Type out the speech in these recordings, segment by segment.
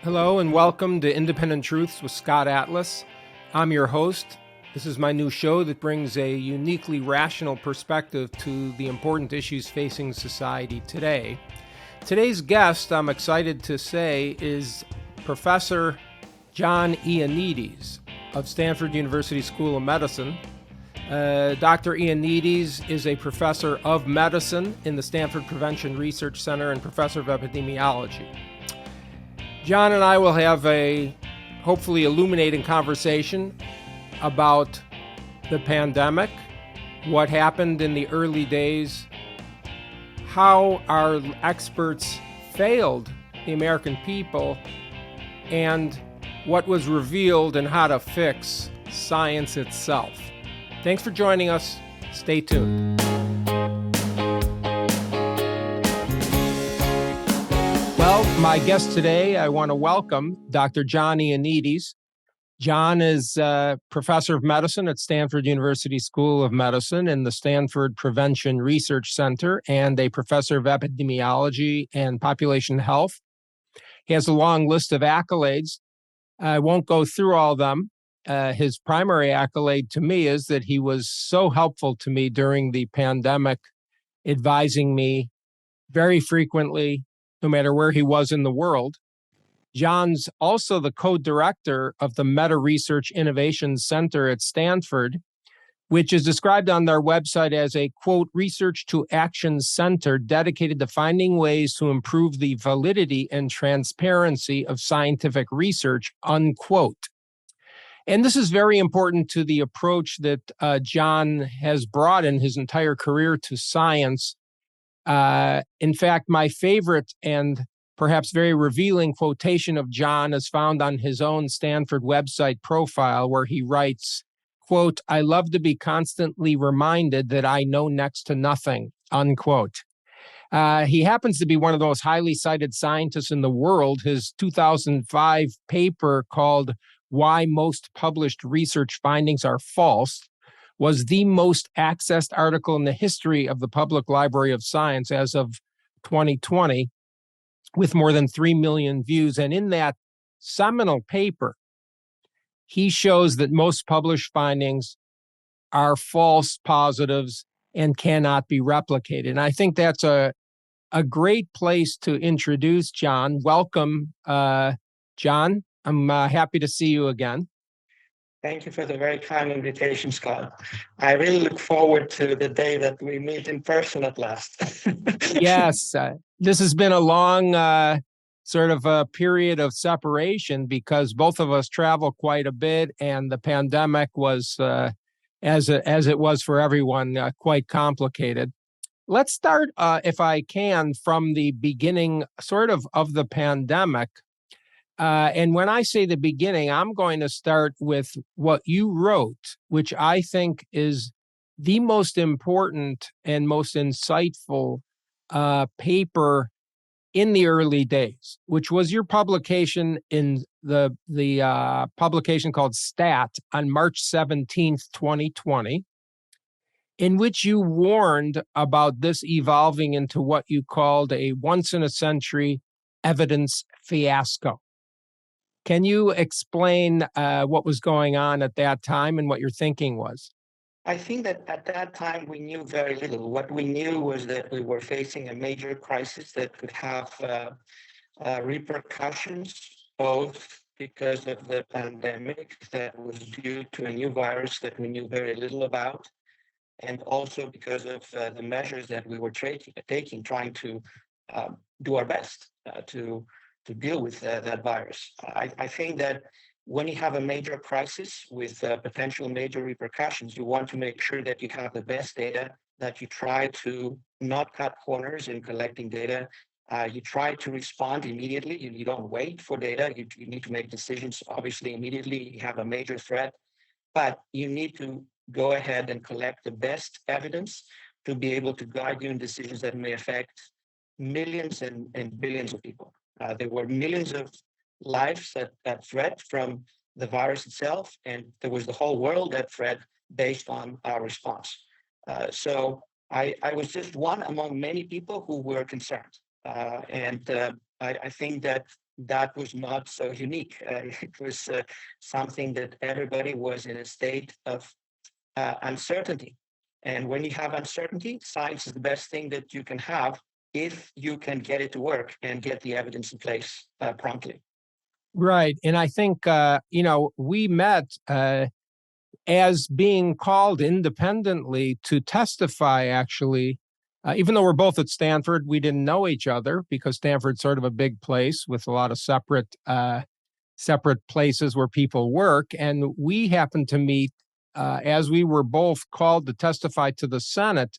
Hello and welcome to Independent Truths with Scott Atlas. I'm your host. This is my new show that brings a uniquely rational perspective to the important issues facing society today. Today's guest, I'm excited to say, is Professor John Ioannidis of Stanford University School of Medicine. Dr. Ioannidis is a professor of medicine in the Stanford Prevention Research Center and professor of epidemiology. John and I will have a hopefully illuminating conversation about the pandemic, what happened in the early days, how our experts failed the American people, and what was revealed and how to fix science itself. Thanks for joining us. Stay tuned. Well, my guest today, I want to welcome Dr. John Ioannidis. John is a professor of medicine at Stanford University School of Medicine in the Stanford Prevention Research Center and a professor of epidemiology and population health. He has a long list of accolades. I won't go through all of them. His primary accolade to me is that he was so helpful to me during the pandemic, advising me very frequently, no matter where he was in the world. John's also the co-director of the Meta Research Innovation Center at Stanford, which is described on their website as a, quote, research to action center dedicated to finding ways to improve the validity and transparency of scientific research, unquote. And this is very important to the approach that John has brought in his entire career to science. In fact, my favorite and perhaps very revealing quotation of John is found on his own Stanford website profile, where he writes, quote, "I love to be constantly reminded that I know next to nothing," unquote. He happens to be one of the most highly cited scientists in the world. His 2005 paper called "Why Most Published Research Findings Are False" was the most accessed article in the history of the Public Library of Science as of 2020, with more than 3 million views. And in that seminal paper, he shows that most published findings are false positives and cannot be replicated. And I think that's a great place to introduce John. Welcome, John. I'm happy to see you again. Thank you for the very kind invitation, Scott. I really look forward to the day that we meet in person at last. Yes, this has been a long sort of a period of separation because both of us travel quite a bit, and the pandemic was, as it was for everyone, quite complicated. Let's start, if I can, from the beginning sort of the pandemic. And when I say the beginning, I'm going to start with what you wrote, which I think is the most important and most insightful paper in the early days, which was your publication in the publication called STAT on March 17th, 2020, in which you warned about this evolving into what you called a once-in-a-century evidence fiasco. Can you explain what was going on at that time and what your thinking was? I think that at that time we knew very little. What we knew was that we were facing a major crisis that could have repercussions, both because of the pandemic that was due to a new virus that we knew very little about, and also because of the measures that we were taking, trying to do our best to deal with that virus. I think that when you have a major crisis with potential major repercussions, you want to make sure that you have the best data, that you try to not cut corners in collecting data. You try to respond immediately. You don't wait for data. You need to make decisions, obviously, immediately. You have a major threat, but you need to go ahead and collect the best evidence to be able to guide you in decisions that may affect millions and billions of people. There were millions of lives at threat from the virus itself, and there was the whole world at threat based on our response. So I was just one among many people who were concerned. I think that that was not so unique. It was something that everybody was in a state of uncertainty. And when you have uncertainty, science is the best thing that you can have if you can get it to work and get the evidence in place promptly. Right. And I think, we met as being called independently to testify, actually. Even though we're both at Stanford, we didn't know each other because Stanford's sort of a big place with a lot of separate places where people work. And we happened to meet as we were both called to testify to the Senate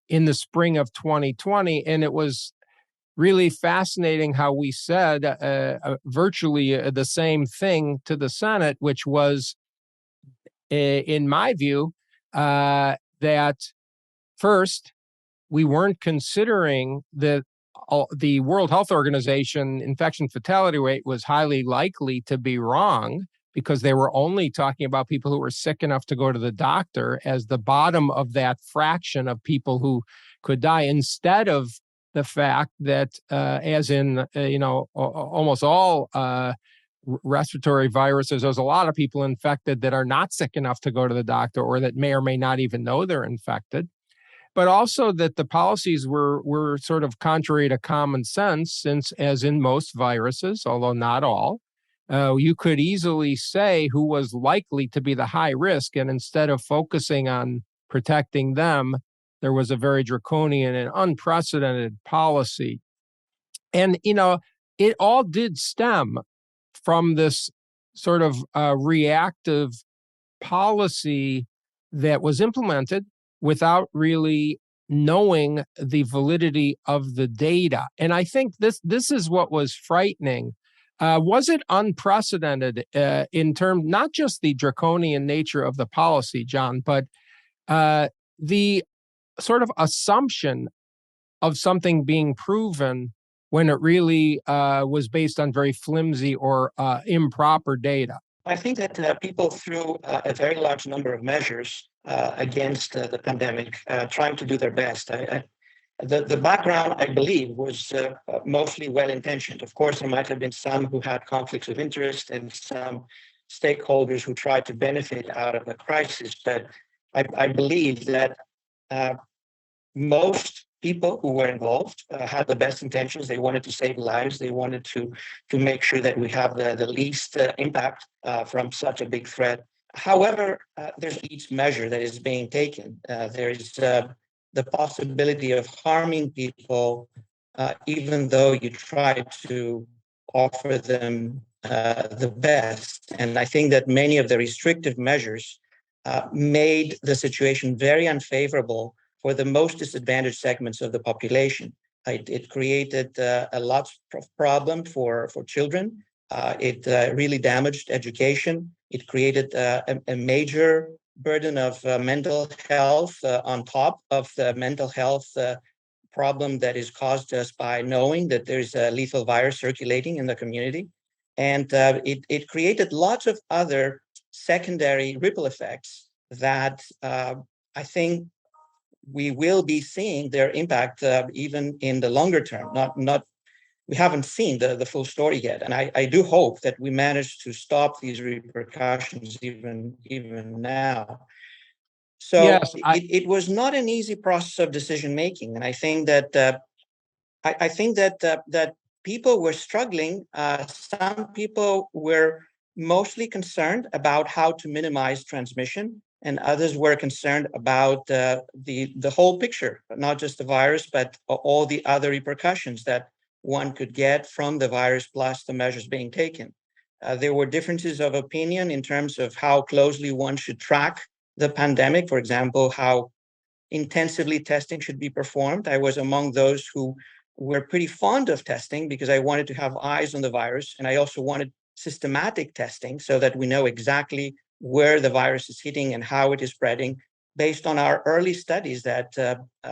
in the spring of 2020. And it was really fascinating how we said virtually the same thing to the Senate, which was, in my view, that first, we weren't considering that the World Health Organization infection fatality rate was highly likely to be wrong because they were only talking about people who were sick enough to go to the doctor as the bottom of that fraction of people who could die, instead of the fact that, as in, almost all respiratory viruses, there's a lot of people infected that are not sick enough to go to the doctor or that may or may not even know they're infected. But also that the policies were sort of contrary to common sense, since, as in most viruses, although not all, you could easily say who was likely to be the high risk. And instead of focusing on protecting them, there was a very draconian and unprecedented policy. And, it all did stem from this sort of reactive policy that was implemented without really knowing the validity of the data. And I think this is what was frightening. Was it unprecedented in terms, not just the draconian nature of the policy, John, but the sort of assumption of something being proven when it really was based on very flimsy or improper data? I think that people threw a very large number of measures against the pandemic, trying to do their best. The background, I believe, was mostly well-intentioned. Of course, there might have been some who had conflicts of interest and some stakeholders who tried to benefit out of the crisis. But I believe that most people who were involved had the best intentions. They wanted to save lives. They wanted to make sure that we have the least impact from such a big threat. However, there's each measure that is being taken. There is the possibility of harming people, even though you try to offer them the best. And I think that many of the restrictive measures made the situation very unfavorable for the most disadvantaged segments of the population. It created a lot of problem for children. It really damaged education. It created a major burden of mental health on top of the mental health problem that is caused just by knowing that there's a lethal virus circulating in the community. And it created lots of other secondary ripple effects that I think we will be seeing their impact even in the longer term. We haven't seen the full story yet, and I do hope that we manage to stop these repercussions even now. So Yes, it was not an easy process of decision making, and I think that that people were struggling. Some people were mostly concerned about how to minimize transmission, and others were concerned about the whole picture, not just the virus, but all the other repercussions that one could get from the virus plus the measures being taken. There were differences of opinion in terms of how closely one should track the pandemic. For example, how intensively testing should be performed. I was among those who were pretty fond of testing because I wanted to have eyes on the virus, and I also wanted systematic testing so that we know exactly where the virus is hitting and how it is spreading. Based on our early studies that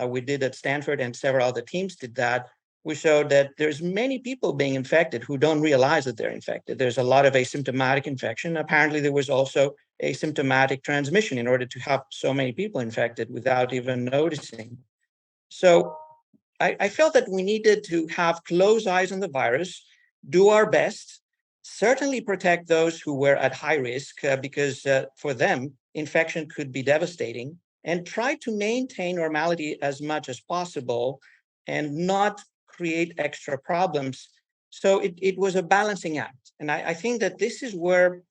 we did at Stanford, and several other teams did that, we showed that there's many people being infected who don't realize that they're infected. There's a lot of asymptomatic infection. Apparently, there was also asymptomatic transmission in order to have so many people infected without even noticing. So I felt that we needed to have close eyes on the virus do our best, certainly protect those who were at high risk because for them, infection could be devastating, and try to maintain normality as much as possible and not create extra problems. So it was a balancing act. And I think that this is where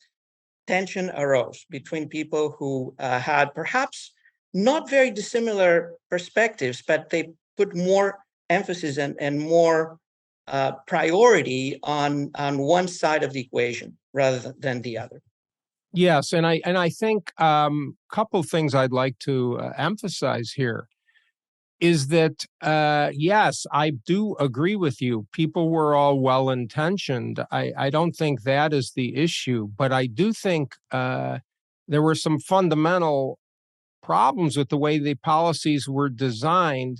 tension arose between people who had perhaps not very dissimilar perspectives, but they put more emphasis and more priority on one side of the equation rather than the other. Yes, and I think couple things I'd like to emphasize here is that yes, I do agree with you. People were all well intentioned. I don't think that is the issue, but I do think there were some fundamental problems with the way the policies were designed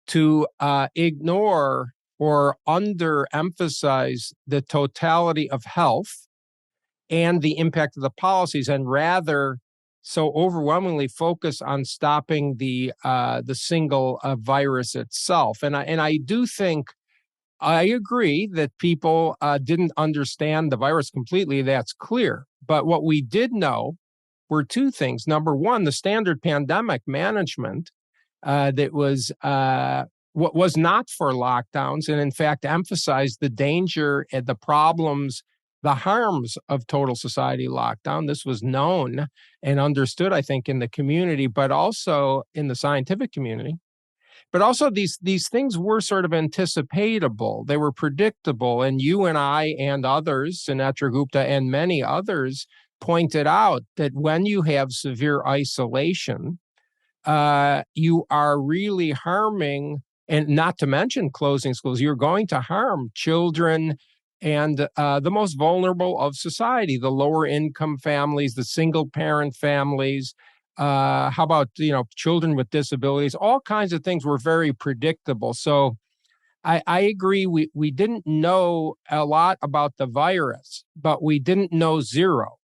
to ignore or underemphasize the totality of health and the impact of the policies, and rather so overwhelmingly focus on stopping the single virus itself. And I do think I agree that people didn't understand the virus completely. That's clear. But what we did know were two things. Number one, the standard pandemic management that was what was not for lockdowns, and in fact emphasized the danger and the problems, the harms of total society lockdown. This was known and understood, I think, in the community, but also in the scientific community. But also these things were sort of anticipatable. They were predictable. And you and I and others, Sunetra Gupta and many others, pointed out that when you have severe isolation, you are really harming, and not to mention closing schools, you're going to harm children and the most vulnerable of society, the lower income families, the single parent families. How about, children with disabilities? All kinds of things were very predictable. So I agree. We didn't know a lot about the virus, but we didn't know zero.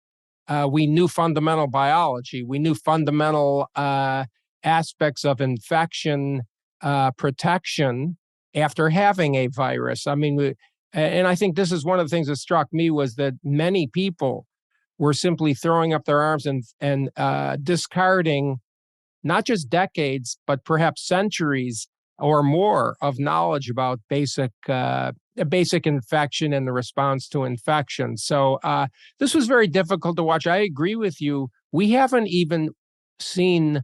We knew fundamental biology. We knew fundamental aspects of infection protection after having a virus. I mean, and I think this is one of the things that struck me was that many people were simply throwing up their arms and discarding not just decades, but perhaps centuries or more of knowledge about basic infection and the response to infection. So this was very difficult to watch. I agree with you. We haven't even seen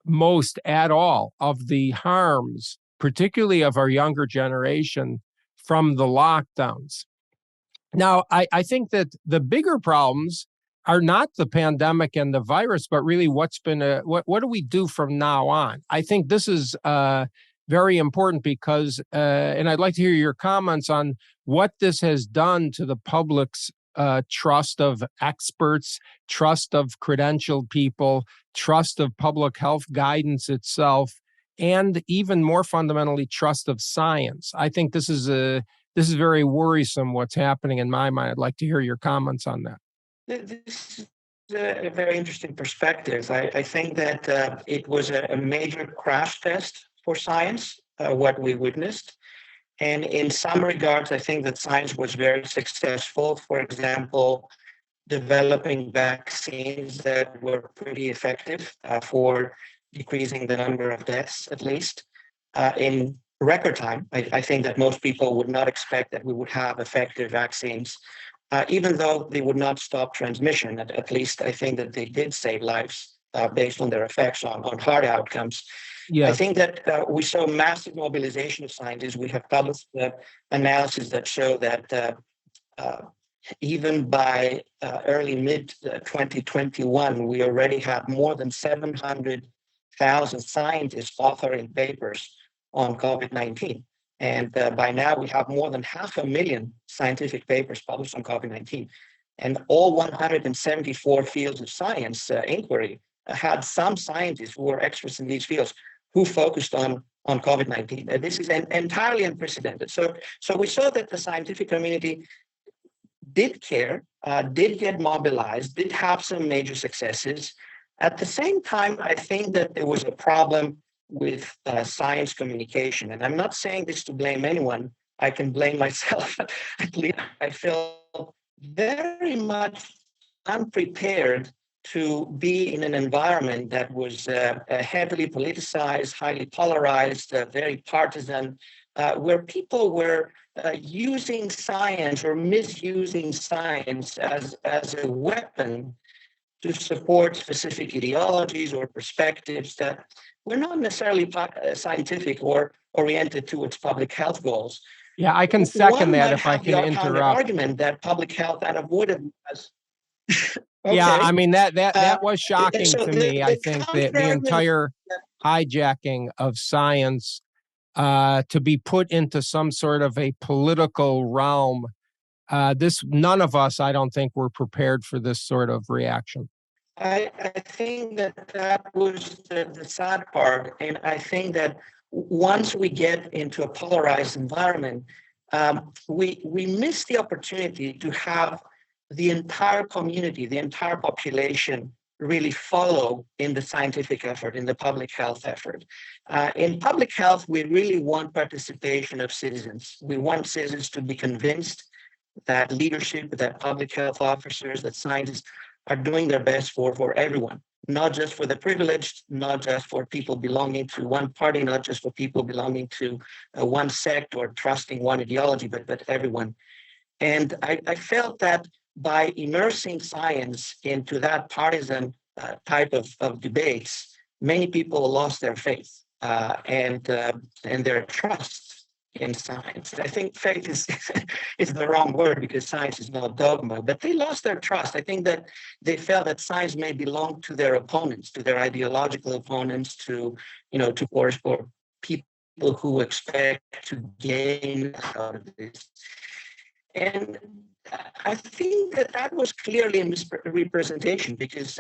most at all of the harms, particularly of our younger generation, from the lockdowns. Now, I think that the bigger problems are not the pandemic and the virus, but really what's been what do we do from now on? I think this is very important because, and I'd like to hear your comments on what this has done to the public's trust of experts, trust of credentialed people, trust of public health guidance itself, and even more fundamentally, trust of science. I think this is very worrisome what's happening in my mind. I'd like to hear your comments on that. This is a very interesting perspective. I think that it was a major crash test for science, what we witnessed. And in some regards, I think that science was very successful. For example, developing vaccines that were pretty effective for decreasing the number of deaths, at least, in record time. I think that most people would not expect that we would have effective vaccines, even though they would not stop transmission. At least I think that they did save lives based on their effects on heart outcomes. Yeah. I think that we saw massive mobilization of scientists. We have published analysis that show that even by early mid-2021, we already have more than 700,000 scientists authoring papers on COVID-19. And by now, we have more than 500,000 scientific papers published on COVID-19. And all 174 fields of science inquiry had some scientists who were experts in these fields who focused on COVID-19. This is entirely unprecedented. So we saw that the scientific community did care, did get mobilized, did have some major successes. At the same time, I think that there was a problem with science communication. And I'm not saying this to blame anyone, I can blame myself. At least I felt very much unprepared to be in an environment that was heavily politicized, highly polarized, very partisan, where people were using science or misusing science as a weapon to support specific ideologies or perspectives that were not necessarily scientific or oriented towards public health goals. Yeah, I can second One that might if I have can the counter interrupt. argument that public health unavoidably. Yeah, I Okay. mean that was shocking So to me. I the think that counter the argument. entire hijacking of science to be put into some sort of a political realm. This none of us, I don't think, were prepared for this sort of reaction. I think that that was the sad part. And I think that once we get into a polarized environment, we miss the opportunity to have the entire community, the entire population really follow in the scientific effort, in the public health effort. In public health, we really want participation of citizens. We want citizens to be convinced that leadership, that public health officers, that scientists are doing their best for everyone, not just for the privileged, not just for people belonging to one party, not just for people belonging to one sect or trusting one ideology, but everyone. And I felt that by immersing science into that partisan type of debates, many people lost their faith and their trust in science. I think faith is is the wrong word because science is not dogma, but they lost their trust. I think that they felt that science may belong to their opponents, to their ideological opponents, to or people who expect to gain out of this. And I think that that was clearly a misrepresentation because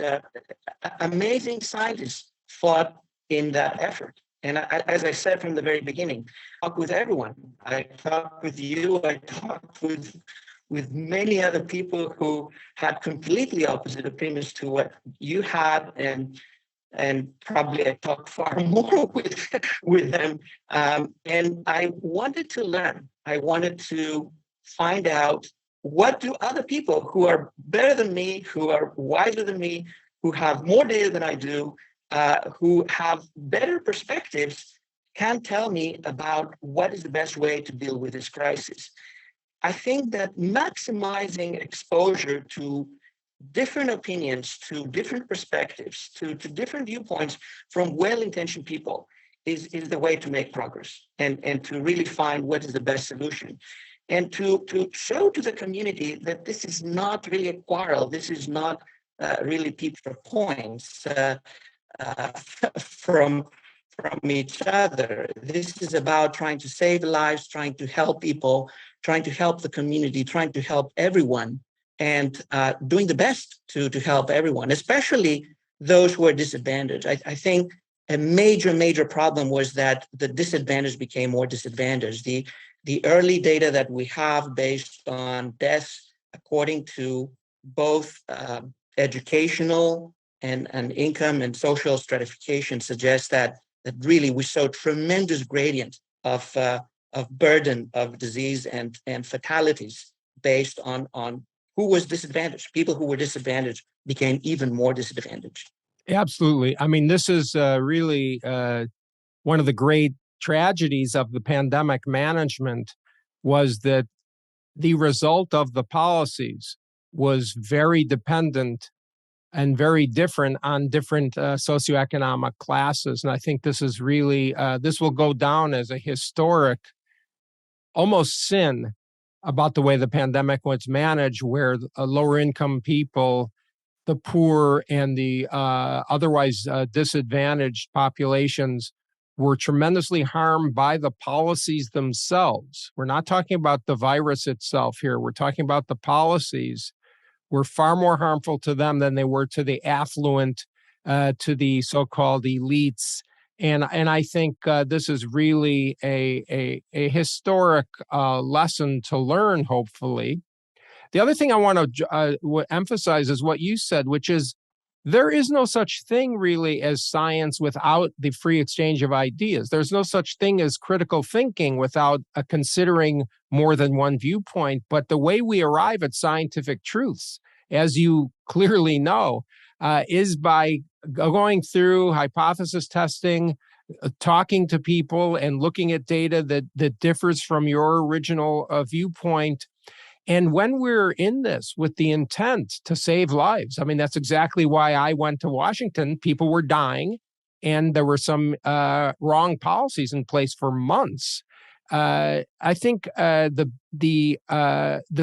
amazing scientists fought in that effort. And as I said from the very beginning, I talked with everyone. I talked with you. I talked with many other people who had completely opposite opinions to what you had, and probably I talked far more with them. And I wanted to learn. I wanted to find out what do other people who are better than me, who are wiser than me, who have more data than I do, who have better perspectives, can tell me about what is the best way to deal with this crisis. I think that maximizing exposure to different opinions, to different perspectives, to different viewpoints from well-intentioned people is the way to make progress and to really find what is the best solution. And to show to the community that this is not really a quarrel, this is not really people points from each other. This is about trying to save lives, trying to help people, trying to help the community, trying to help everyone, and doing the best to help everyone, especially those who are disadvantaged. I think a major problem was that the disadvantaged became more disadvantaged. The early data that we have based on deaths, according to both educational and income and social stratification, suggests that really we saw tremendous gradient of burden of disease and fatalities based on who was disadvantaged. People who were disadvantaged became even more disadvantaged. Absolutely. I mean, this is really one of the great tragedies of the pandemic management was that the result of the policies was very dependent and very different on different socioeconomic classes. And I think this is really, this will go down as a historic, almost sin about the way the pandemic was managed, where lower income people, the poor, and the otherwise disadvantaged populations were tremendously harmed by the policies themselves. We're not talking about the virus itself here. We're talking about the policies were far more harmful to them than they were to the affluent, to the so-called elites. And I think this is really a historic lesson to learn, hopefully. The other thing I want to emphasize is what you said, which is there is no such thing really as science without the free exchange of ideas. There's no such thing as critical thinking without considering more than one viewpoint. But the way we arrive at scientific truths, as you clearly know, is by going through hypothesis testing, talking to people, and looking at data that differs from your original viewpoint. And when we're in this with the intent to save lives, I mean, that's exactly why I went to Washington. People were dying, and there were some wrong policies in place for months. I think the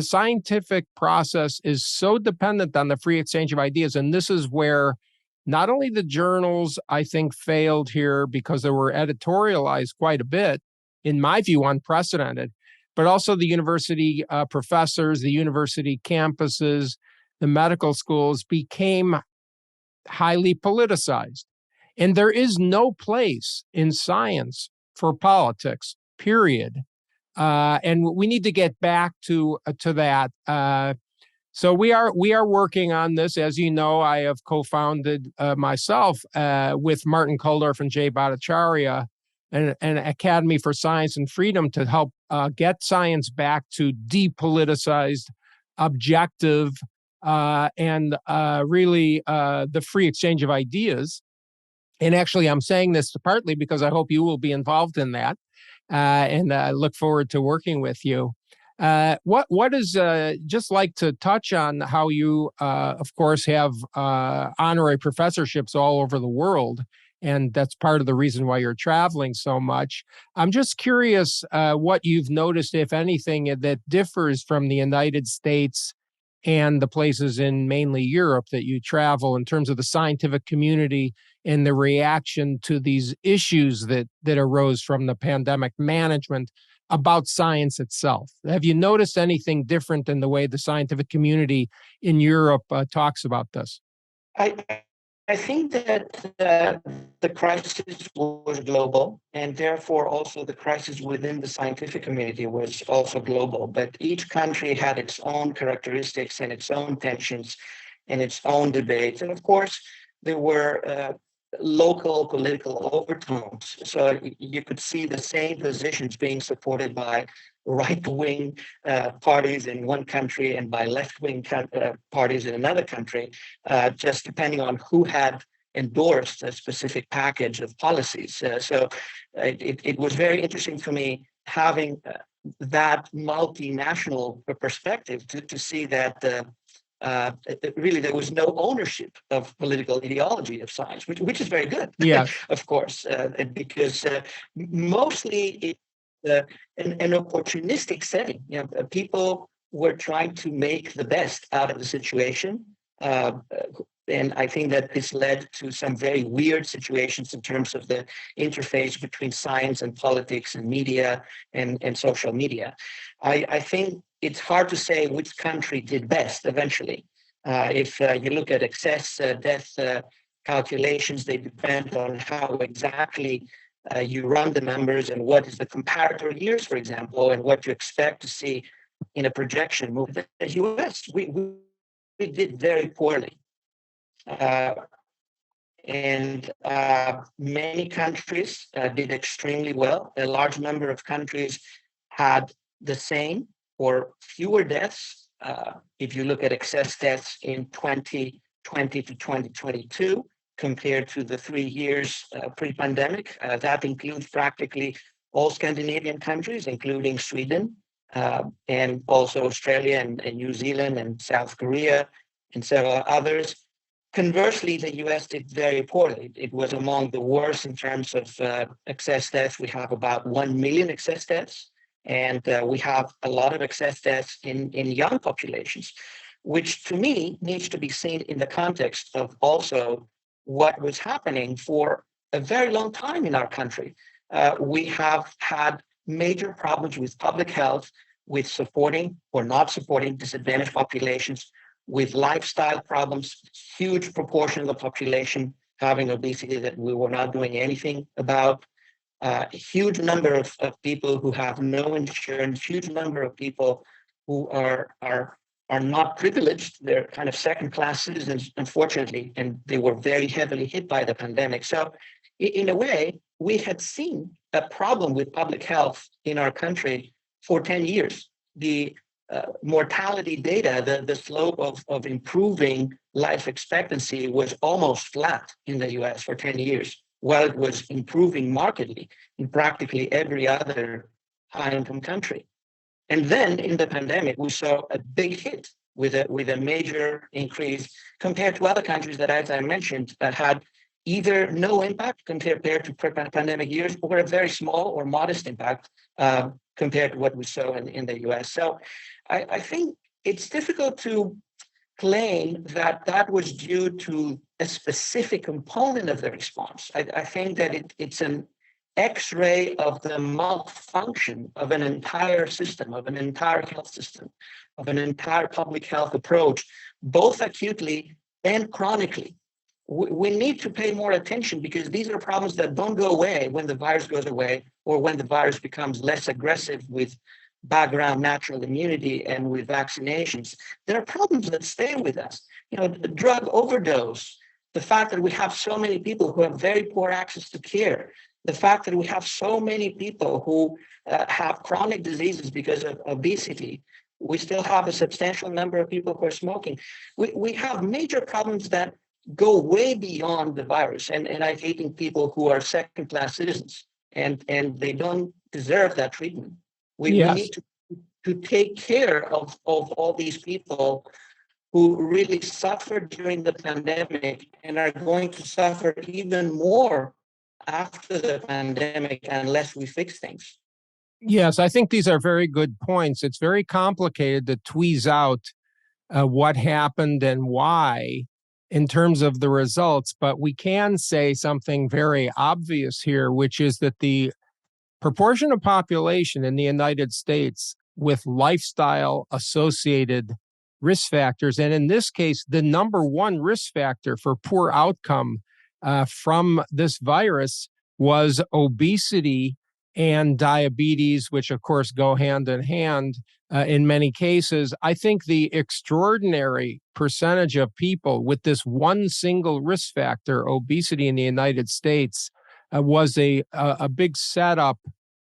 scientific process is so dependent on the free exchange of ideas, and this is where not only the journals, I think, failed here because they were editorialized quite a bit, in my view, unprecedented, but also the university professors, the university campuses, the medical schools became highly politicized. And there is no place in science for politics, period. And we need to get back to that. So we are working on this. As you know, I have co-founded myself with Martin Kulldorff and Jay Bhattacharya an Academy for Science and Freedom to help get science back to depoliticized, objective, and really the free exchange of ideas. And actually, I'm saying this partly because I hope you will be involved in that, and I look forward to working with you. What is just like to touch on how you, of course, have honorary professorships all over the world, and that's part of the reason why you're traveling so much. I'm just curious what you've noticed, if anything, that differs from the United States and the places in mainly Europe that you travel in terms of the scientific community and the reaction to these issues that arose from the pandemic management about science itself. Have you noticed anything different in the way the scientific community in Europe talks about this? I, I think that the crisis was global, and therefore also the crisis within the scientific community was also global. But each country had its own characteristics and its own tensions and its own debates. And of course, there were local political overtones. So you could see the same positions being supported by right-wing parties in one country and by left-wing parties in another country, just depending on who had endorsed a specific package of policies. So it was very interesting for me having that multinational perspective to see that really there was no ownership of political ideology of science, which is very good, Yes. of course, because mostly an opportunistic setting. You know, people were trying to make the best out of the situation. And I think that this led to some very weird situations in terms of the interface between science and politics and media and social media. I think it's hard to say which country did best eventually. If you look at excess death calculations, they depend on how exactly you run the numbers and what is the comparator years, for example, and what you expect to see in a projection move. The US, we did very poorly. And many countries did extremely well. A large number of countries had the same or fewer deaths. If you look at excess deaths in 2020 to 2022, compared to the 3 years pre-pandemic, that includes practically all Scandinavian countries, including Sweden, and also Australia and New Zealand and South Korea and several others. Conversely, the US did very poorly. It was among the worst in terms of excess deaths. We have about 1 million excess deaths, and we have a lot of excess deaths in young populations, which to me needs to be seen in the context of also what was happening for a very long time in our country. We have had major problems with public health, with supporting or not supporting disadvantaged populations, with lifestyle problems, huge proportion of the population having obesity that we were not doing anything about, a huge number of people who have no insurance, huge number of people who are are not privileged. They're kind of second-class citizens, unfortunately, and they were very heavily hit by the pandemic. So in a way, we had seen a problem with public health in our country for 10 years. The mortality data, the slope of improving life expectancy was almost flat in the US for 10 years, while it was improving markedly in practically every other high-income country. And then in the pandemic, we saw a big hit with a major increase compared to other countries that, as I mentioned, had either no impact compared to pre-pandemic years, or a very small or modest impact compared to what we saw in the US. So I think it's difficult to claim that that was due to a specific component of the response. I think that it's an X-ray of the malfunction of an entire system, of an entire health system, of an entire public health approach, both acutely and chronically. We need to pay more attention, because these are problems that don't go away when the virus goes away, or when the virus becomes less aggressive with background natural immunity and with vaccinations. There are problems that stay with us. The drug overdose, the fact that we have so many people who have very poor access to care, the fact that we have so many people who have chronic diseases because of obesity. We still have a substantial number of people who are smoking. We have major problems that go way beyond the virus. And I think people who are second-class citizens, and they don't deserve that treatment. We need to take care of all these people who really suffered during the pandemic and are going to suffer even more after the pandemic unless we fix things. Yes, I think these are very good points. It's very complicated to tweeze out what happened and why in terms of the results, but we can say something very obvious here, which is that the proportion of population in the United States with lifestyle-associated risk factors, and in this case, the number one risk factor for poor outcome from this virus was obesity and diabetes, which of course go hand in hand in many cases. I think the extraordinary percentage of people with this one single risk factor, obesity in the United States, was a big setup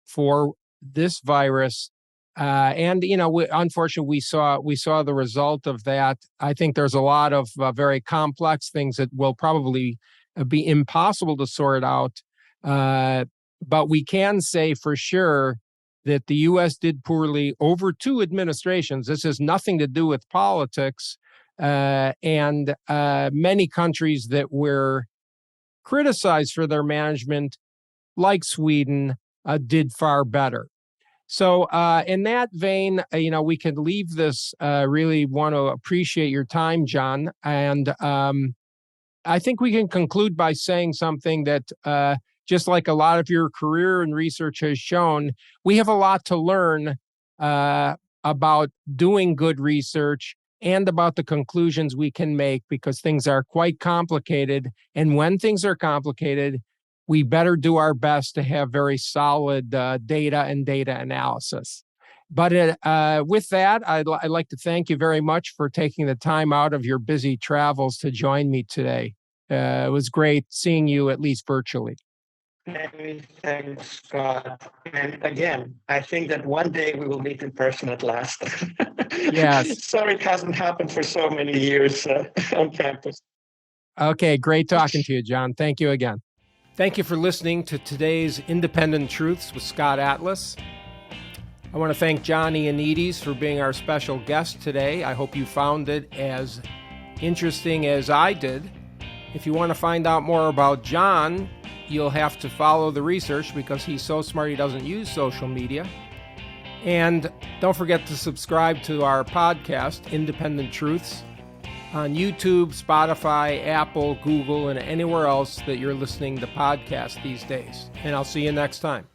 for this virus. And unfortunately, we saw the result of that. I think there's a lot of very complex things that will probably be impossible to sort out. But we can say for sure that the U.S. did poorly over two administrations. This has nothing to do with politics. And many countries that were criticized for their management, like Sweden, did far better. So in that vein, we can leave this. Really want to appreciate your time, John. And I think we can conclude by saying something that just like a lot of your career and research has shown, we have a lot to learn about doing good research and about the conclusions we can make, because things are quite complicated. And when things are complicated, we better do our best to have very solid data and data analysis. But with that, I'd like to thank you very much for taking the time out of your busy travels to join me today. It was great seeing you, at least virtually. Many thanks, Scott. And again, I think that one day we will meet in person at last. Yes. Sorry it hasn't happened for so many years on campus. Okay, great talking to you, John. Thank you again. Thank you for listening to today's Independent Truths with Scott Atlas. I want to thank John Ioannidis for being our special guest today. I hope you found it as interesting as I did. If you want to find out more about John, you'll have to follow the research, because he's so smart he doesn't use social media. And don't forget to subscribe to our podcast, Independent Truths, on YouTube, Spotify, Apple, Google, and anywhere else that you're listening to podcasts these days. And I'll see you next time.